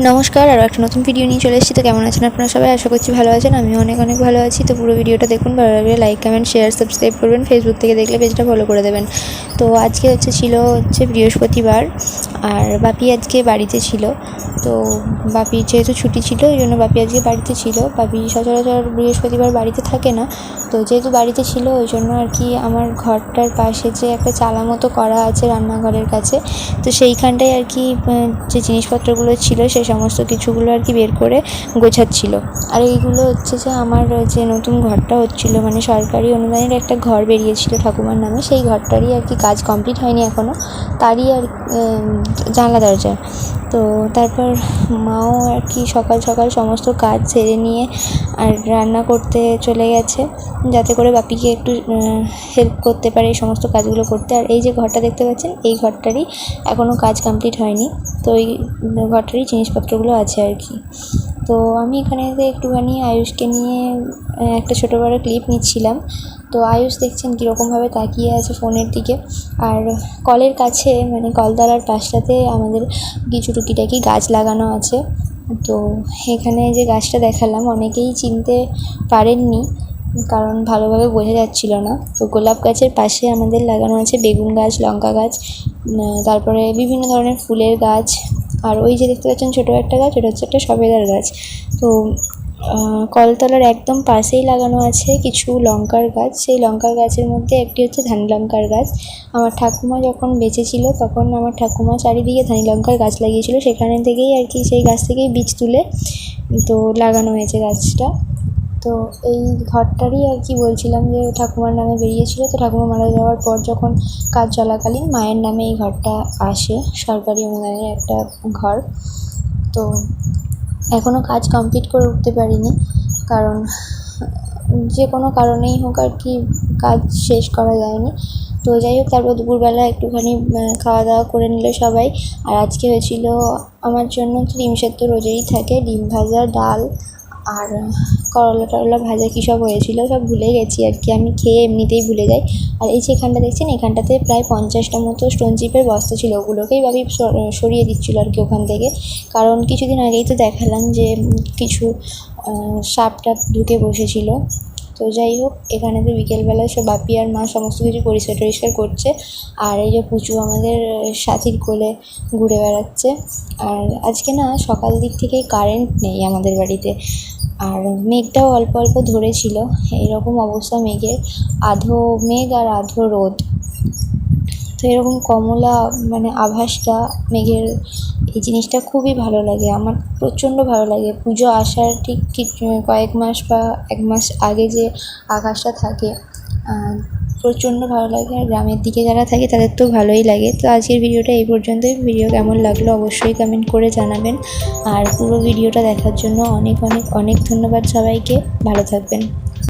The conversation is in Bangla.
নমস্কার, আরও একটা নতুন ভিডিও নিয়ে চলে এসেছি। তো কেমন আছেন আপনারা সবাই? আশা করছি ভালো আছেন। আমিও অনেক অনেক ভালো আছি। তো পুরো ভিডিওটা দেখুন, ভালো লাগলে লাইক, কমেন্ট, শেয়ার, সাবস্ক্রাইব করবেন। ফেসবুক থেকে দেখলে পেজটা ফলো করে দেবেন। তো আজকে ছিল বৃহস্পতিবার, আর বাপি আজকে বাড়িতে ছিল। তো বাপির যেহেতু ছুটি ছিল, ওই জন্য বাপি আজকে বাড়িতে ছিল। বাপি সচরাচর বৃহস্পতিবার বাড়িতে থাকে না। তো যেহেতু বাড়িতে ছিল, ওই জন্য আর কি আমার ঘরটার পাশে যে একটা চালা মতো করা আছে রান্নাঘরের কাছে, তো সেইখানটায় আর কি যে জিনিসপত্রগুলো ছিল সেই সমস্ত কিছুগুলো আর কি বের করে গোছাচ্ছিল। আর এইগুলো যে আমার যে নতুন ঘরটা হচ্ছিলো, মানে সরকারি অনুদানের একটা ঘর বেরিয়েছিল ঠাকুমার নামে, সেই ঘরটারই আর কি কাজ কমপ্লিট হয়নি এখনও, তারই আর জানলা দরজা। তো তারপর মাও আর কি সকাল সকাল সমস্ত কাজ সেরে নিয়ে আর রান্না করতে চলে গেছে, যাতে করে বাপিকে একটু হেল্প করতে পারে এই সমস্ত কাজগুলো করতে। আর এই যে ঘরটা দেখতে পাচ্ছেন, এই ঘরটারই এখনও কাজ কমপ্লিট হয়নি। তো এই ঘরটারই জিনিসপত্রগুলো আছে আর কি। তো আমি এখানে একটুখানি আয়ুষকে নিয়ে একটা ছোটো বড়ো ক্লিপ নিচ্ছিলাম। তো আয়ুষ দেখছেন কীরকমভাবে তাকিয়ে আছে ফোনের দিকে। আর কলের কাছে, মানে কলতলার পাশটাতে আমাদের কিছু টুকিটাকি গাছ লাগানো আছে। তো এখানে যে গাছটা দেখালাম, অনেকেই চিনতে পারেননি, কারণ ভালোভাবে বোঝা যাচ্ছিল না। তো গোলাপ গাছের পাশে আমাদের লাগানো আছে বেগুন গাছ, লঙ্কা গাছ, তারপরে বিভিন্ন ধরনের ফুলের গাছ। আর ওই যে দেখতে পাচ্ছেন ছোটো একটা গাছ, ওটা হচ্ছে একটা সবেদার গাছ। তো কলতলার একদম পাশেই লাগানো আছে কিছু লঙ্কার গাছ। সেই লঙ্কার গাছের মধ্যে একটি হচ্ছে ধানি লঙ্কার গাছ। আমার ঠাকুমা যখন বেঁচে ছিল, তখন আমার ঠাকুমা চারিদিকে ধানি লঙ্কার গাছ লাগিয়েছিল। সেখানে থেকেই আর কি, সেই গাছ থেকেই বীজ তুলে তো লাগানো হয়েছে গাছটা। তো এই ঘরটারই আর কি বলছিলাম যে ঠাকুমার নামে বেরিয়েছিল। তো ঠাকুমা মারা যাওয়ার পর যখন কাজ চলাকালীন মায়ের নামে এই ঘরটা আসে, সরকারি অনুদানের একটা ঘর। তো এখনও কাজ কমপ্লিট করে উঠতে পারিনি, কারণ যে কোনো কারণেই হোক আর কি কাজ শেষ করা যায়নি। তো যাই হোক, তারপর দুপুরবেলা একটুখানি খাওয়া দাওয়া করে নিল সবাই। আর আজকে হয়েছিল আমার জন্য ডিম সেদ্ধ রোজেই থাকে, ডিম ভাজা, ডাল আর করলা টরলা ভাজা কী সব হয়েছিল সব ভুলে গেছি আর কি, আমি খেয়ে এমনিতেই ভুলে যাই। আর এই যে এখানটা দেখছেন, এখানটাতে প্রায় 50টা মতো স্টোন চিপের বস্তা ছিল, ওগুলোকেই ভাবি সরিয়ে দিচ্ছিলো আর কি ওখান থেকে। কারণ কিছুদিন আগেই তো দেখালাম যে কিছু সাপ টাপ ঢুকে বসেছিল। তো যাই হোক, এখানেতে বিকেলবেলা সব বাপি আর মা সমস্ত কিছু পরিষ্কার টরিষ্কার করছে। আর এই যে পুচু আমাদের সাথীর কোলে ঘুরে বেড়াচ্ছে। আর আজকে না সকাল দিক থেকেই কারেন্ট নেই আমাদের বাড়িতে। আর মেঘটাও অল্প অল্প ধরেছিল, এইরকম অবস্থা মেঘের, আধো মেঘ আর আধো রোদ। তো এরকম কমলা মানে আভাসটা মেঘের, এই জিনিসটা খুবই ভালো লাগে আমার, প্রচণ্ড ভালো লাগে। পুজো আসার ঠিক কয়েক মাস বা 1 মাস আগে যে আকাশটা থাকে, প্রচণ্ড ভালো লাগে। আর গ্রামের দিকে যারা থাকে তাদের তো ভালোই লাগে। তো আজকের ভিডিওটা এই পর্যন্তই। ভিডিও কেমন লাগলো অবশ্যই কমেন্ট করে জানাবেন। আর পুরো ভিডিওটা দেখার জন্য অনেক অনেক অনেক ধন্যবাদ সবাইকে। ভালো থাকবেন।